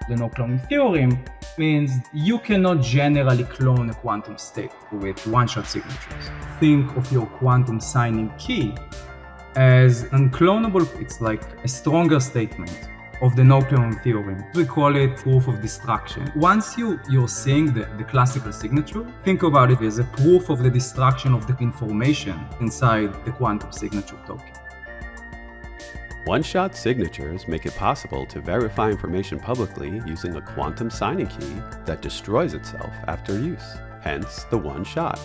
The no-cloning theorem means you cannot generally clone a quantum state with one-shot signatures. Think of your quantum signing key as unclonable. It's like a stronger statement of the no-cloning theorem. We call it proof of destruction. Once you're seeing the classical signature, think about it as a proof of the destruction of the information inside the quantum signature token. One-shot signatures make it possible to verify information publicly using a quantum signing key that destroys itself after use, hence the one-shot.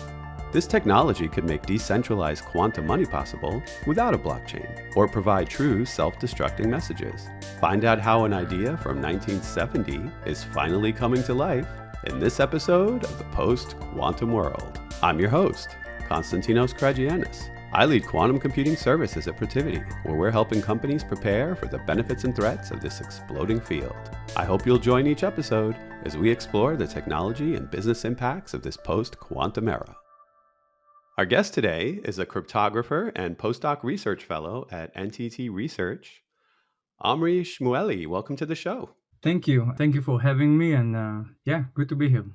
This technology could make decentralized quantum money possible without a blockchain, or provide true self-destructing messages. Find out how an idea from 1970 is finally coming to life in this episode of the Post-Quantum World. I'm your host, Konstantinos Karagiannis. I lead quantum computing services at Protiviti, where we're helping companies prepare for the benefits and threats of this exploding field. I hope you'll join each episode as we explore the technology and business impacts of this post-quantum era. Our guest today is a cryptographer and postdoc research fellow at NTT Research, Omri Shmueli. Welcome to the show. Thank you. Thank you for having me. And good to be here.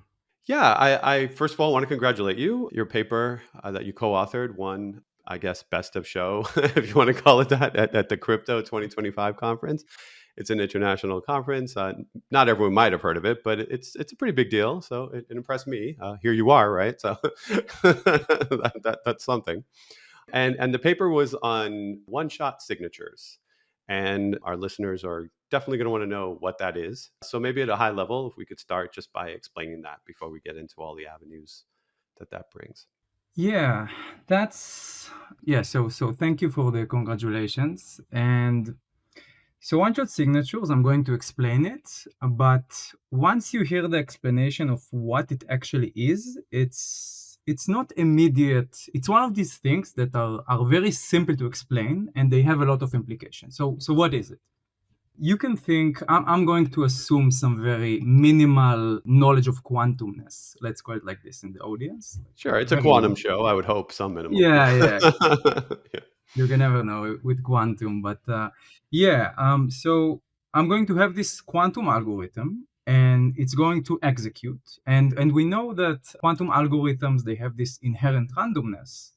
Yeah, I first of all want to congratulate you. Your paper that you co-authored won, I guess, best of show, if you want to call it that, at the Crypto 2025 conference. It's an international conference. Not everyone might have heard of it, but it's a pretty big deal. So it impressed me. Here you are, right? So that's something. And the paper was on one-shot signatures. And our listeners are definitely going to want to know what that is. So maybe at a high level, if we could start just by explaining that before we get into all the avenues that brings. Yeah, so thank you for the congratulations. And so one-shot signatures, I'm going to explain it, but once you hear the explanation of what it actually is, it's not immediate. It's one of these things that are very simple to explain, and they have a lot of implications. So what is it? You can think, I'm going to assume some very minimal knowledge of quantumness. Let's call it like this in the audience. Sure, it's a quantum show. I would hope some minimal. Yeah. You can never know with quantum, but so I'm going to have this quantum algorithm, and it's going to execute. And we know that quantum algorithms, they have this inherent randomness.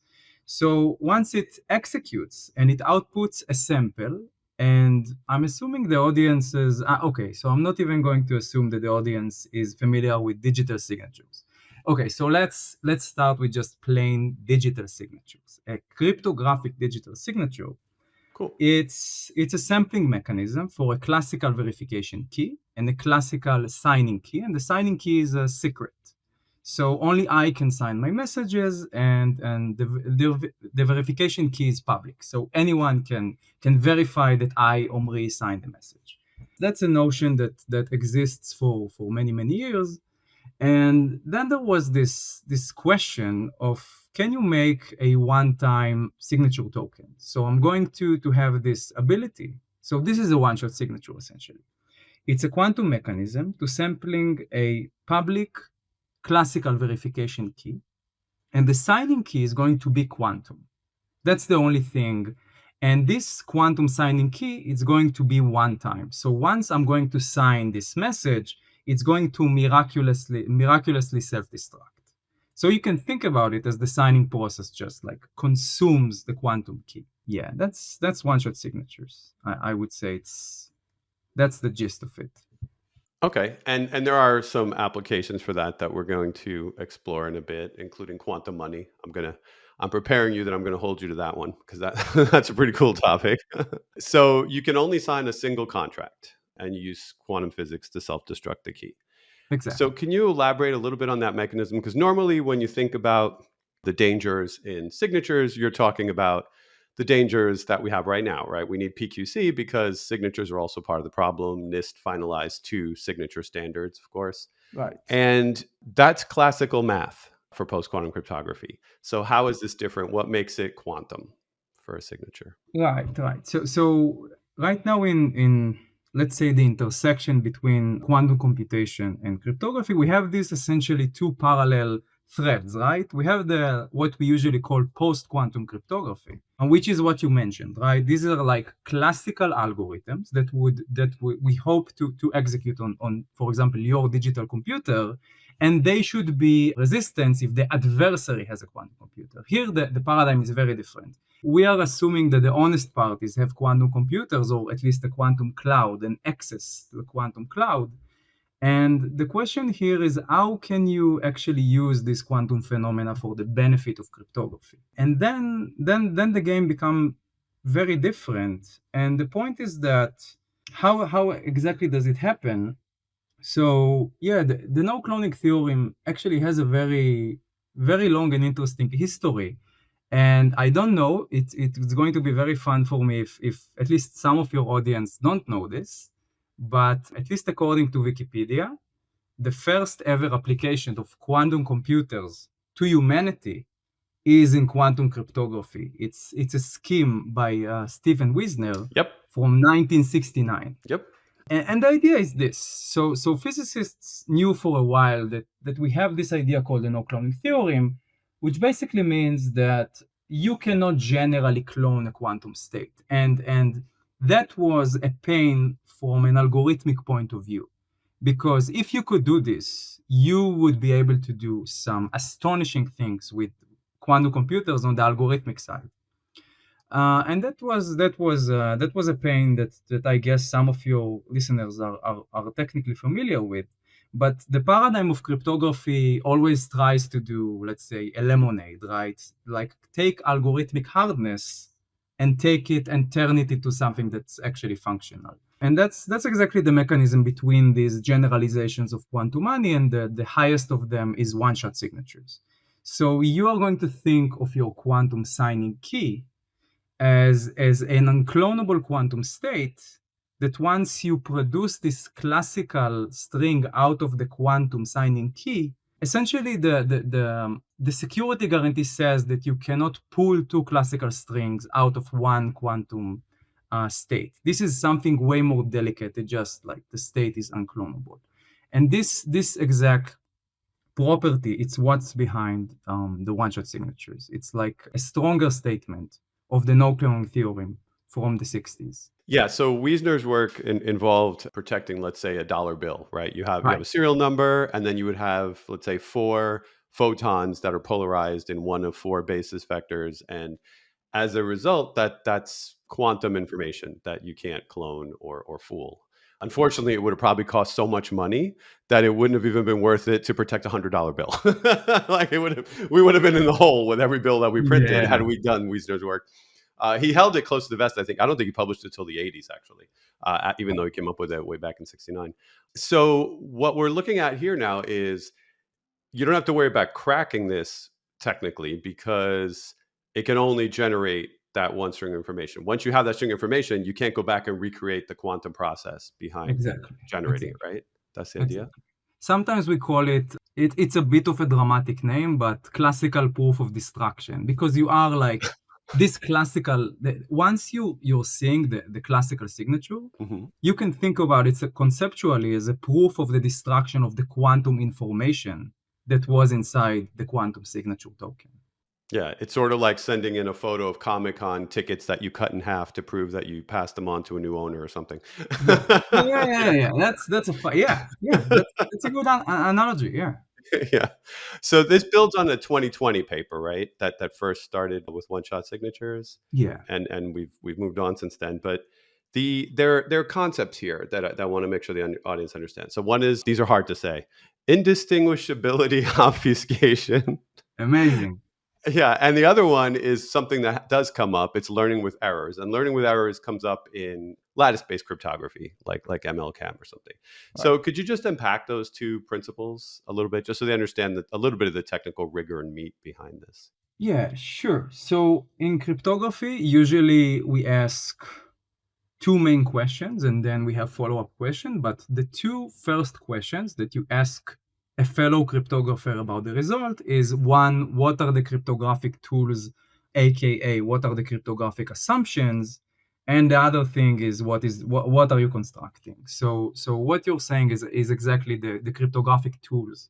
So once it executes and it outputs a sample, and I'm assuming the audience is, so I'm not even going to assume that the audience is familiar with digital signatures. Okay, so let's start with just plain digital signatures. A cryptographic digital signature. Cool. It's a sampling mechanism for a classical verification key and a classical signing key, and the signing key is a secret. So only I can sign my messages, and the verification key is public. So anyone can verify that I, Omri, signed the message. That's a notion that exists for many, many years. And then there was this question of, can you make a one-time signature token? So I'm going to have this ability. So this is a one-shot signature, essentially. It's a quantum mechanism to sampling a public classical verification key, and the signing key is going to be quantum. That's the only thing. And this quantum signing key is going to be one time. So once I'm going to sign this message, it's going to miraculously self-destruct. So you can think about it as the signing process just like consumes the quantum key. Yeah, that's one-shot signatures. I would say that's the gist of it. Okay, and there are some applications for that we're going to explore in a bit, including quantum money. I'm preparing you that I'm going to hold you to that one because that's a pretty cool topic. So you can only sign a single contract and use quantum physics to self-destruct the key. Exactly. So can you elaborate a little bit on that mechanism? Because normally when you think about the dangers in signatures, you're talking about the dangers that we have right now, right? We need PQC because signatures are also part of the problem. NIST finalized 2 signature standards, of course. Right. And that's classical math for post-quantum cryptography. So how is this different? What makes it quantum for a signature? Right. So right now in let's say the intersection between quantum computation and cryptography, we have these essentially 2 parallel threads, right? We have what we usually call post-quantum cryptography, which is what you mentioned, right? These are like classical algorithms that we hope to execute on, for example, your digital computer, and they should be resistant if the adversary has a quantum computer. Here, the paradigm is very different. We are assuming that the honest parties have quantum computers, or at least a quantum cloud and access to the quantum cloud. And the question here is, how can you actually use this quantum phenomena for the benefit of cryptography? And then the game become very different. And the point is that how exactly does it happen? So yeah, the no cloning theorem actually has a very long and interesting history. And I don't know, it's going to be very fun for me if at least some of your audience don't know this, but at least according to Wikipedia, the first ever application of quantum computers to humanity is in quantum cryptography. It's a scheme by Stephen Wisner Yep. from 1969. Yep. And the idea is this. So physicists knew for a while that we have this idea called the no-cloning theorem, which basically means that you cannot generally clone a quantum state. And that was a pain from an algorithmic point of view. Because if you could do this, you would be able to do some astonishing things with quantum computers on the algorithmic side. And that was a pain that I guess some of your listeners are technically familiar with. But the paradigm of cryptography always tries to do, let's say, a lemonade, right? Like take algorithmic hardness and take it and turn it into something that's actually functional. And that's exactly the mechanism between these generalizations of quantum money, and the highest of them is one-shot signatures. So you are going to think of your quantum signing key as an unclonable quantum state that once you produce this classical string out of the quantum signing key, essentially the security guarantee says that you cannot pull two classical strings out of one quantum state. This is something way more delicate, just like the state is unclonable. And this exact property, it's what's behind the one-shot signatures. It's like a stronger statement of the no-cloning theorem from the 60s. Yeah, so Wiesner's work involved protecting, let's say, a dollar bill, right? You have Right. a serial number, and then you would have, let's say, 4 photons that are polarized in one of 4 basis vectors, and as a result, that's quantum information that you can't clone or fool. Unfortunately, it would have probably cost so much money that it wouldn't have even been worth it to protect a $100 bill. Like we would have been in the hole with every bill that we printed had we done Wiesner's work. He held it close to the vest, I think. I don't think he published it till the 80s, actually, even though he came up with it way back in 69. So what we're looking at here now is you don't have to worry about cracking this technically, because it can only generate that one string of information. Once you have that string of information, you can't go back and recreate the quantum process behind generating it, right? That's the idea. Sometimes we call it's a bit of a dramatic name, but classical proof of destruction, because you are like this classical, once you're seeing the classical signature, you can think about it conceptually as a proof of the destruction of the quantum information that was inside the quantum signature token. Yeah, it's sort of like sending in a photo of Comic-Con tickets that you cut in half to prove that you passed them on to a new owner or something. Yeah. That's a a good analogy. Yeah. Yeah. So this builds on a 2020 paper, right? That first started with one-shot signatures. Yeah. And we've moved on since then. But there are concepts here that I want to make sure the audience understands. So one is, these are hard to say: indistinguishability obfuscation. Amazing. Yeah, and the other one is something that does come up. It's learning with errors, and learning with errors comes up in lattice-based cryptography, like MLCAM or something. Right. So could you just unpack those two principles a little bit, just so they understand a little bit of the technical rigor and meat behind this? Yeah, sure. So in cryptography, usually we ask two main questions, and then we have follow-up questions. But the two first questions that you ask a fellow cryptographer about the result is, one, what are the cryptographic tools, aka what are the cryptographic assumptions? And the other thing is, what are you constructing? So what you're saying is exactly the cryptographic tools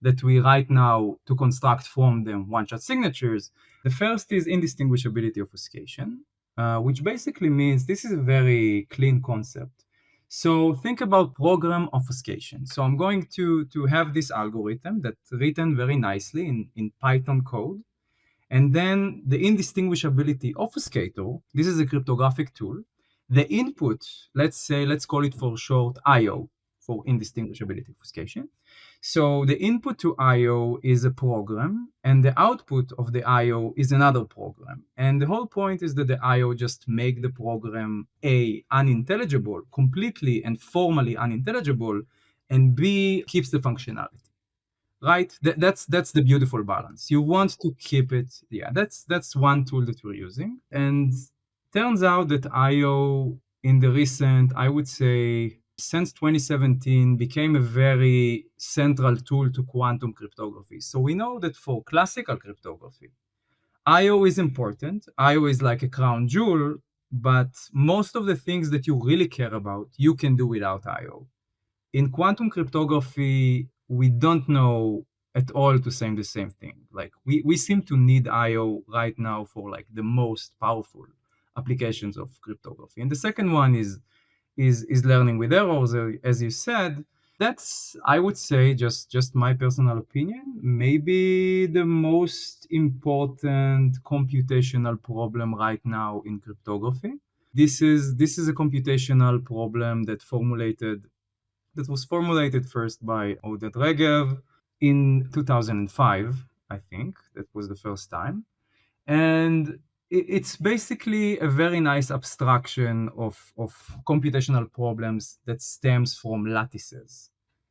that we write now to construct from them one-shot signatures. The first is indistinguishability obfuscation, which basically means this is a very clean concept. So think about program obfuscation. So I'm going to have this algorithm that's written very nicely in Python code. And then the indistinguishability obfuscator, this is a cryptographic tool. The input, let's call it for short IO, for indistinguishability obfuscation. So the input to IO is a program, and the output of the IO is another program. And the whole point is that the IO just make the program A, unintelligible, completely and formally unintelligible, and B, keeps the functionality. Right? That's the beautiful balance. You want to keep it. Yeah, that's one tool that we're using. And turns out that IO in the recent, I would say, since 2017, became a very central tool to quantum cryptography. So we know that for classical cryptography, IO is important. IO is like a crown jewel, but most of the things that you really care about, you can do without IO. In quantum cryptography, we don't know at all to say the same thing. Like we seem to need IO right now for like the most powerful applications of cryptography. And the second one is learning with errors, as you said. That's, I would say, just my personal opinion, maybe the most important computational problem right now in cryptography. This is a computational problem that was formulated first by Oded Regev in 2005, I think. That was the first time. And it's basically a very nice abstraction of computational problems that stems from lattices.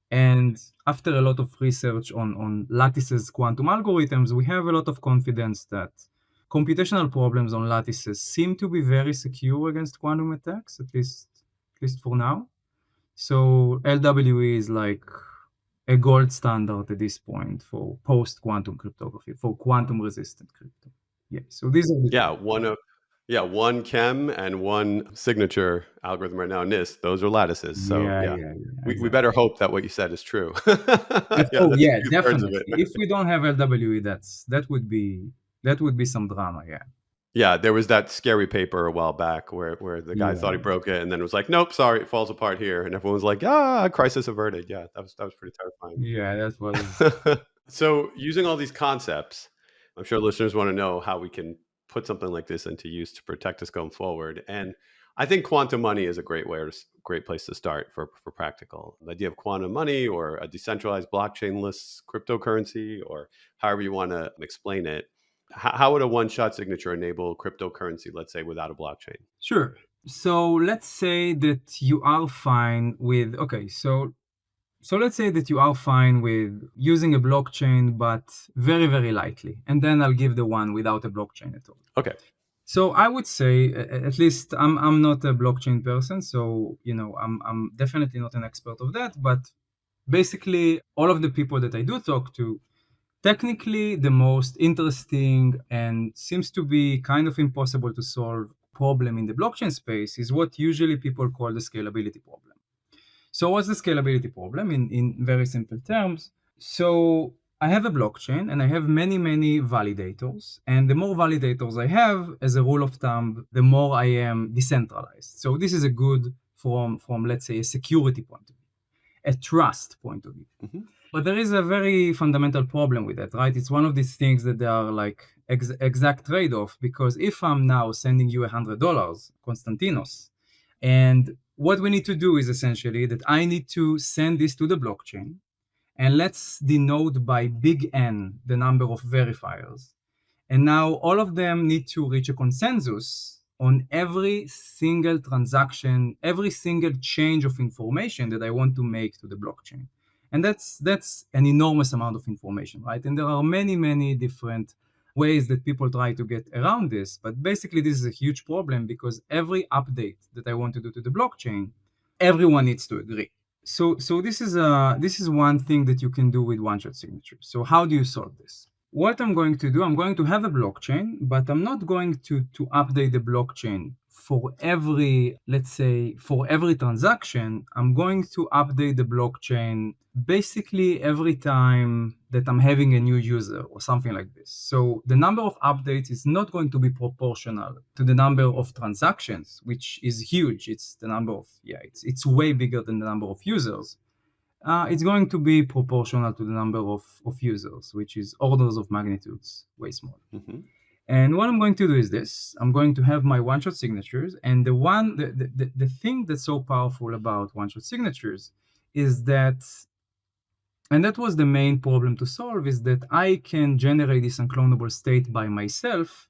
And after a lot of research on lattices quantum algorithms, we have a lot of confidence that computational problems on lattices seem to be very secure against quantum attacks, at least for now. So LWE is like a gold standard at this point for post-quantum cryptography, for quantum-resistant crypto. Yeah, so these are the one chem and one signature algorithm right now, NIST. Those are lattices. So exactly. We better hope that what you said is true. Definitely. If we don't have LWE, that would be some drama. Yeah. Yeah, there was that scary paper a while back where the guy thought he broke it and then was like, nope, sorry, it falls apart here. And everyone was like, crisis averted. Yeah, that was pretty terrifying. Yeah, that was. So using all these concepts, I'm sure listeners want to know how we can put something like this into use to protect us going forward. And I think quantum money is a great place to start for practical. The idea of quantum money or a decentralized blockchain-less cryptocurrency, or however you want to explain it. How would a one-shot signature enable cryptocurrency, let's say, without a blockchain? Sure. So let's say that you are fine with, so let's say that you are fine with using a blockchain, but very, very lightly. And then I'll give the one without a blockchain at all. Okay. So I would say, at least I'm not a blockchain person, so I'm definitely not an expert of that. But basically, all of the people that I do talk to, technically the most interesting and seems to be kind of impossible to solve problem in the blockchain space is what usually people call the scalability problem. So what's the scalability problem in very simple terms? So I have a blockchain and I have many, many validators. And the more validators I have, as a rule of thumb, the more I am decentralized. So this is a good from let's say, a security point of view, a trust point of view. Mm-hmm. But there is a very fundamental problem with that, right? It's one of these things that they are like exact trade-off, because if I'm now sending you $100, Konstantinos, and what we need to do is essentially that I need to send this to the blockchain, and let's denote by big N the number of verifiers. And now all of them need to reach a consensus on every single transaction, every single change of information that I want to make to the blockchain. And that's an enormous amount of information, right? And there are many, many different ways that people try to get around this. But basically, this is a huge problem because every update that I want to do to the blockchain, everyone needs to agree. So this is one thing that you can do with one-shot signatures. So how do you solve this? What I'm going to do, I'm going to have a blockchain, but I'm not going to update the blockchain for every, let's say, for every transaction, I'm going to update the blockchain basically every time that I'm having a new user or something like this. So the number of updates is not going to be proportional to the number of transactions, which is huge. It's the number of, it's way bigger than the number of users. It's going to be proportional to the number of users, which is orders of magnitudes way smaller. And what I'm going to do is this. I'm going to have my one-shot signatures. And the thing that's so powerful about one-shot signatures is that, and that was the main problem to solve, is that I can generate this unclonable state by myself.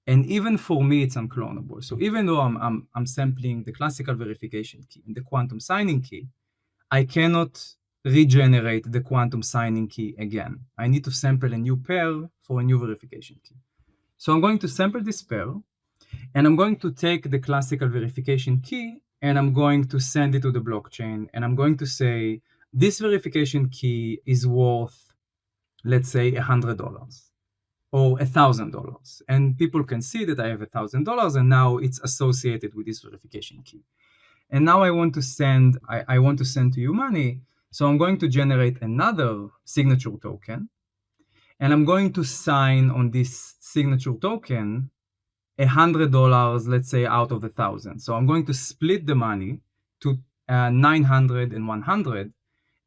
And even for me, it's unclonable. So even though I'm sampling the classical verification key and the quantum signing key, I cannot regenerate the quantum signing key again. I need to sample a new pair for a new verification key. So I'm going to sample this pair, and I'm going to take the classical verification key, and I'm going to send it to the blockchain, and I'm going to say, this verification key is worth, let's say, $100 or $1,000. And people can see that I have $1,000, and now it's associated with this verification key. And now I want to send, I want to send to you money. So I'm going to generate another signature token, and I'm going to sign on this signature token $100, let's say, out of the 1,000. So I'm going to split the money to 900 and 100.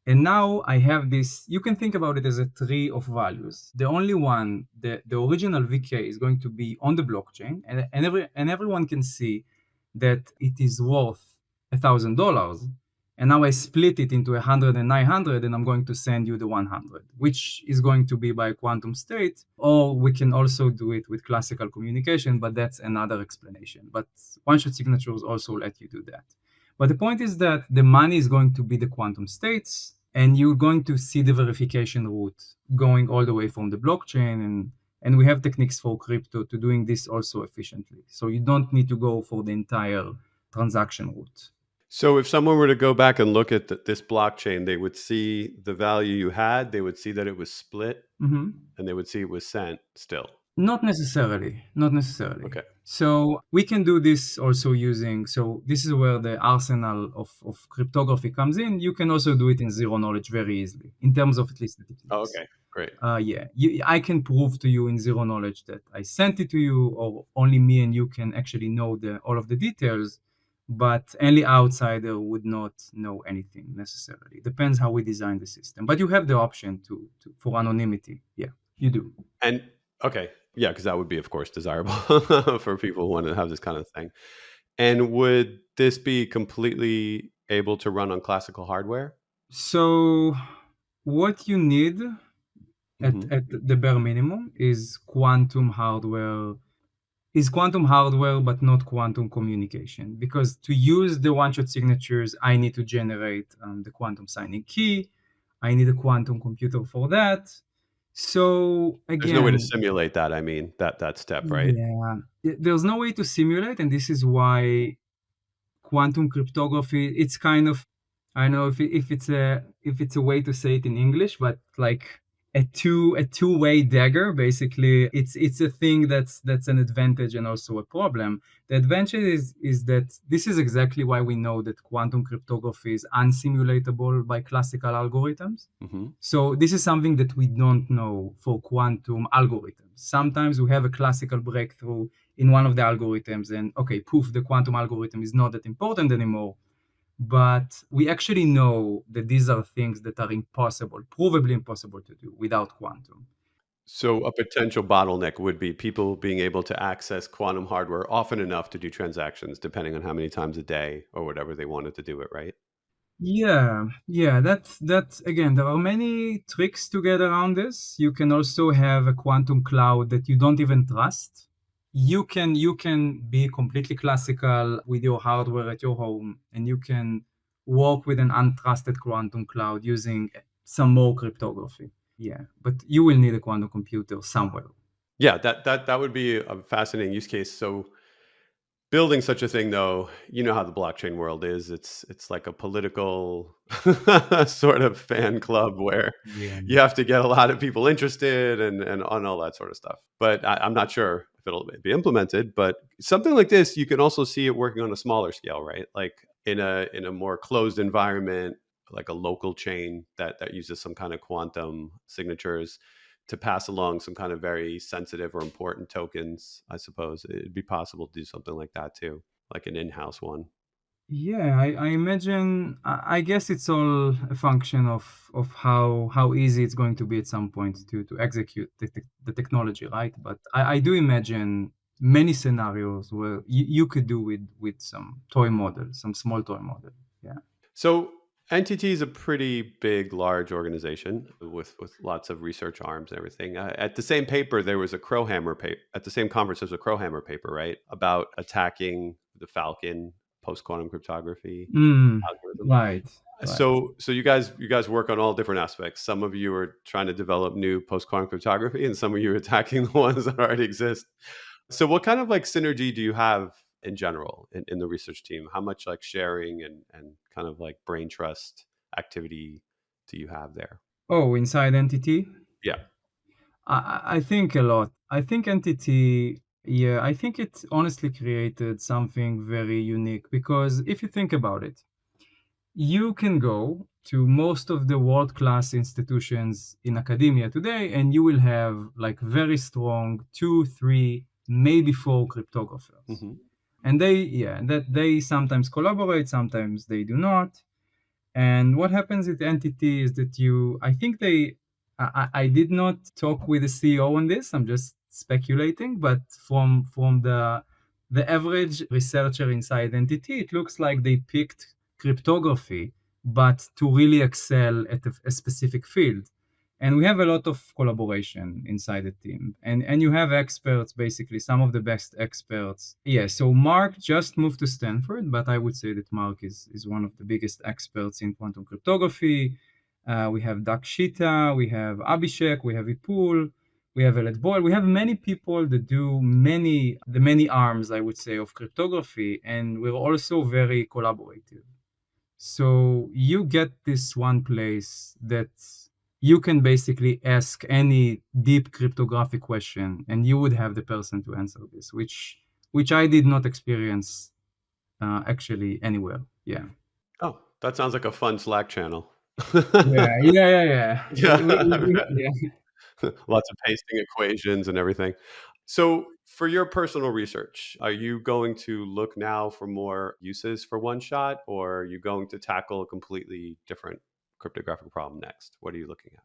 And now I have this, you can think about it as a tree of values. The only one, the original VK is going to be on the blockchain, and everyone can see that it is worth $1,000. And now I split it into 100 and 900, and I'm going to send you the 100, which is going to be by quantum state, or we can also do it with classical communication, but that's another explanation. But one-shot signatures also let you do that. But the point is that the money is going to be the quantum states, and you're going to see the verification route going all the way from the blockchain. And we have techniques for crypto to doing this also efficiently. So you don't need to go for the entire transaction route. So if someone were to go back and look at this blockchain, they would see the value you had, they would see that it was split, and they would see it was sent still. Not necessarily. Okay. So we can do this also using, so this is where the arsenal of cryptography comes in. You can also do it in zero knowledge very easily, in terms of at least the techniques. Oh, okay, great. I can prove to you in zero knowledge that I sent it to you, or only me and you can actually know all of the details, but any outsider would not know anything necessarily. Depends how we design the system. But you have the option for anonymity. Yeah, you do. And okay. Yeah, because that would be, of course, desirable for people who want to have this kind of thing. And would this be completely able to run on classical hardware? So what you need at the bare minimum is quantum hardware, but not quantum communication. Because to use the one-shot signatures, I need to generate the quantum signing key. I need a quantum computer for that. So again, there's no way to simulate that. I mean, that step, right? Yeah, there's no way to simulate, and this is why quantum cryptography, it's kind of, I don't know if it's a way to say it in English, but like a two-way dagger. Basically, it's a thing that's an advantage and also a problem. The advantage is that this is exactly why we know that quantum cryptography is unsimulatable by classical algorithms. So this is something that we don't know for quantum algorithms. Sometimes we have a classical breakthrough in one of the algorithms, and okay, poof, the quantum algorithm is not that important anymore. But we actually know that these are things that are provably impossible to do without quantum. So a potential bottleneck would be people being able to access quantum hardware often enough to do transactions, depending on how many times a day or whatever they wanted to do it, right? Yeah. That's again, there are many tricks to get around this. You can also have a quantum cloud that you don't even trust. You can be completely classical with your hardware at your home, and you can work with an untrusted quantum cloud using some more cryptography. Yeah, but you will need a quantum computer somewhere. Yeah, that would be a fascinating use case. So building such a thing, though, you know how the blockchain world is. It's like a political sort of fan club where you have to get a lot of people interested and all that sort of stuff. But I'm not sure if it'll be implemented. But something like this, you can also see it working on a smaller scale, right? Like in a more closed environment, like a local chain that uses some kind of quantum signatures to pass along some kind of very sensitive or important tokens. I suppose it'd be possible to do something like that too, like an in-house one. Yeah, I imagine. I guess it's all a function of how easy it's going to be at some point to execute the technology, right? But I do imagine many scenarios where you could do with some toy model, some small toy model. Yeah. So NTT is a pretty big, large organization with lots of research arms and everything. At the same paper, there was a Crowhammer paper. At the same conference, there was a Crowhammer paper, right, about attacking the Falcon post quantum cryptography Mm, algorithm. right. Right. So you guys work on all different aspects. Some of you are trying to develop new post quantum cryptography, and some of you are attacking the ones that already exist. So what kind of like synergy do you have in general in the research team? How much like sharing and kind of like brain trust activity do you have there? Oh, inside entity, Yeah. I think a lot. I think entity. Yeah, I think it honestly created something very unique because if you think about it, you can go to most of the world-class institutions in academia today, and you will have like very strong two, three, maybe four cryptographers. Hmm. And that they sometimes collaborate, sometimes they do not. And what happens with the entity is that I think I did not talk with the CEO on this. I'm just speculating, but from the average researcher inside entity, it looks like they picked cryptography, but to really excel at a specific field. And we have a lot of collaboration inside the team. And you have experts, basically, some of the best experts. Yeah, so Mark just moved to Stanford, but I would say that Mark is one of the biggest experts in quantum cryptography. We have Dakshita, we have Abhishek, we have Ipul, we have Elet Boyle. We have many people that do the many arms, I would say, of cryptography, and we're also very collaborative. So you get this one place that you can basically ask any deep cryptographic question, and you would have the person to answer this, which I did not experience actually anywhere. Yeah. Oh, that sounds like a fun Slack channel. Yeah, yeah, yeah, yeah. Yeah. Yeah. Lots of pasting equations and everything. So, for your personal research, are you going to look now for more uses for one shot, or are you going to tackle a completely different cryptographic problem next? What are you looking at?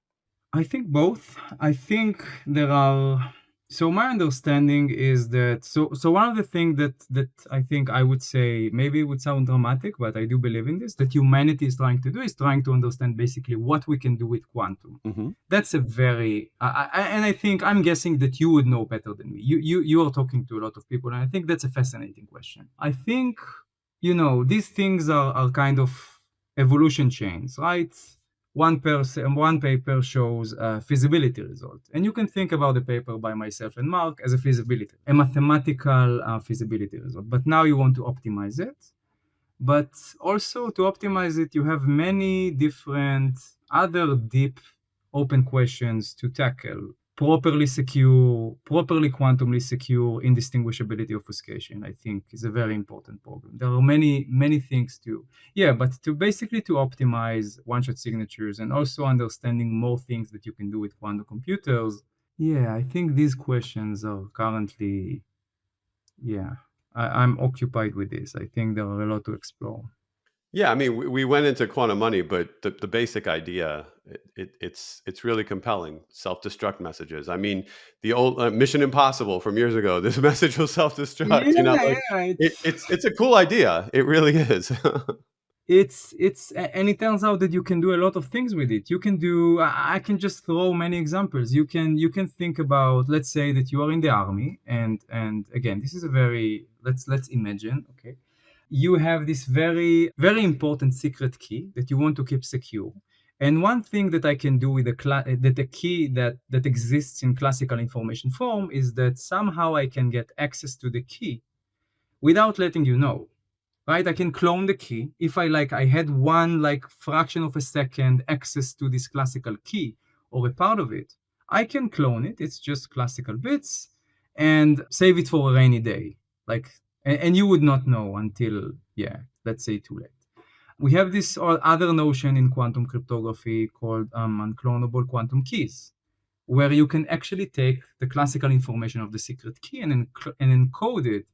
I think both. I think there are. So my understanding is that so one of the things that I think I would say maybe it would sound dramatic, but I do believe in this, that humanity is trying to do is trying to understand basically what we can do with quantum. Hmm. That's a very and I think I'm guessing that you would know better than me. You are talking to a lot of people, and I think that's a fascinating question. I think these things are kind of evolution chains, right? One paper shows a feasibility result, and you can think about the paper by myself and Mark as a mathematical feasibility result. But now you want to optimize it, but also to optimize it, you have many different other deep open questions to tackle. Properly quantumly secure indistinguishability obfuscation, I think, is a very important problem. There are many things to, yeah, but to basically to optimize one-shot signatures and also understanding more things that you can do with quantum computers. Yeah, I think these questions are currently, yeah, I'm occupied with this. I think there are a lot to explore. Yeah, I mean, we went into quantum money, but the basic idea, it's really compelling. Self-destruct messages. I mean, the old Mission Impossible from years ago. This message will self-destruct. Yeah, Like yeah, it's a cool idea. It really is. and it turns out that you can do a lot of things with it. You can do I can just throw many examples. You can think about, let's say that you are in the army, and again, this is a very, let's imagine, okay, you have this very very important secret key that you want to keep secure. And one thing that I can do with the key that exists in classical information form is that somehow I can get access to the key without letting you know, right? I can clone the key. If I had one like fraction of a second access to this classical key or a part of it, I can clone it. It's just classical bits. and save it for a rainy day. Like, and you would not know until, let's say too late. We have this other notion in quantum cryptography called unclonable quantum keys, where you can actually take the classical information of the secret key and encode it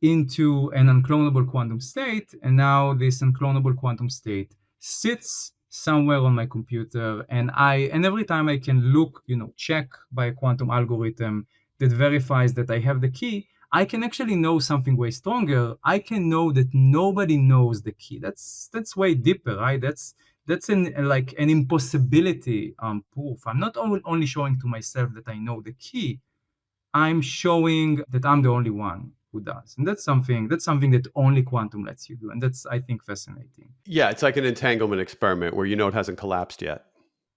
into an unclonable quantum state. And now this unclonable quantum state sits somewhere on my computer, and every time I can look, check by a quantum algorithm that verifies that I have the key, I can actually know something way stronger. I can know that nobody knows the key. That's way deeper, right? That's an impossibility proof. I'm not only showing to myself that I know the key, I'm showing that I'm the only one who does. And that's something that only quantum lets you do. And that's, I think, fascinating. Yeah, it's like an entanglement experiment where it hasn't collapsed yet.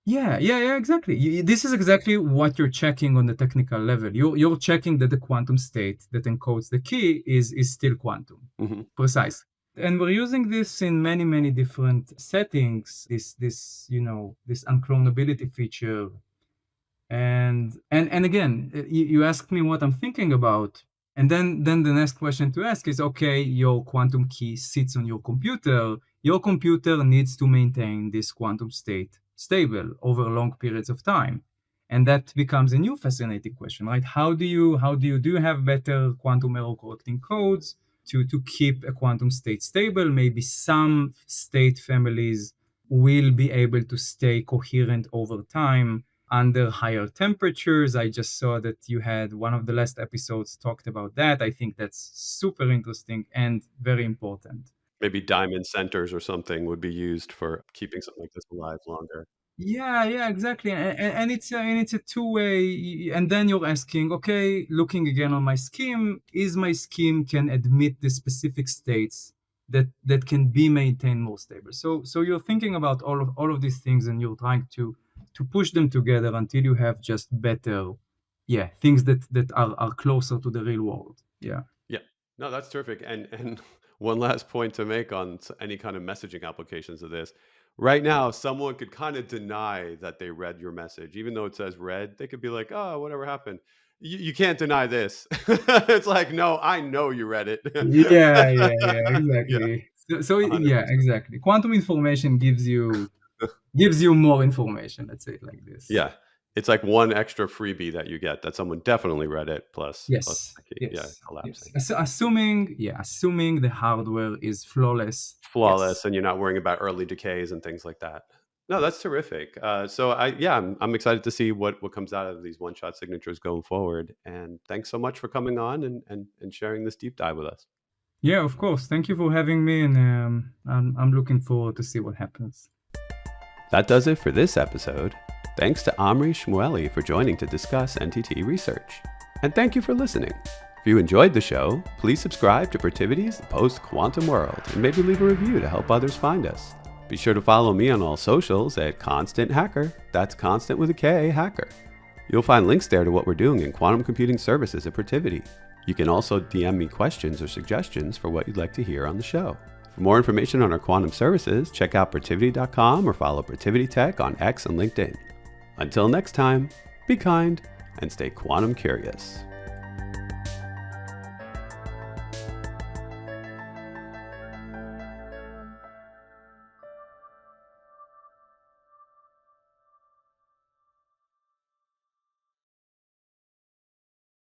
Yeah, exactly. This is exactly what you're checking on the technical level. You're checking that the quantum state that encodes the key is still quantum, precise. And we're using this in many, many different settings. This unclonability feature. And again, you asked me what I'm thinking about. And then the next question to ask is, okay, your quantum key sits on your computer. Your computer needs to maintain this quantum state stable over long periods of time. And that becomes a new fascinating question, right? Do you have better quantum error correcting codes to keep a quantum state stable? Maybe some state families will be able to stay coherent over time under higher temperatures. I just saw that you had one of the last episodes talked about that. I think that's super interesting and very important. Maybe diamond centers or something would be used for keeping something like this alive longer. Yeah, exactly. And it's a two-way. And then you're asking, okay, looking again on my scheme, is my scheme can admit the specific states that can be maintained more stable. So you're thinking about all of these things, and you're trying to push them together until you have just better, things that are closer to the real world. Yeah. No, that's terrific. And one last point to make on any kind of messaging applications of this. Right now, someone could kind of deny that they read your message, even though it says read. They could be like, "Oh, whatever happened." You can't deny this. It's like, no, I know you read it. Yeah, Yeah, exactly. So 100%. exactly. Quantum information gives you more information. Let's say it like this. Yeah, it's like one extra freebie that you get that someone definitely read it plus Yes, the key. Yeah, yes, collapsing. Assuming the hardware is flawless. Flawless, Yes. and you're not worrying about early decays and things like that. No, that's terrific. So I'm excited to see what comes out of these one-shot signatures going forward. And thanks so much for coming on and sharing this deep dive with us. Yeah, of course. Thank you for having me, and I'm looking forward to see what happens. That does it for this episode. Thanks to Omri Shmueli for joining to discuss NTT Research. And thank you for listening. If you enjoyed the show, please subscribe to Protivity's Post-Quantum World and maybe leave a review to help others find us. Be sure to follow me on all socials at Constant Hacker. That's Constant with a K, Hacker. You'll find links there to what we're doing in quantum computing services at Protivity. You can also DM me questions or suggestions for what you'd like to hear on the show. For more information on our quantum services, check out Protivity.com or follow Protivity Tech on X and LinkedIn. Until next time, be kind and stay quantum curious.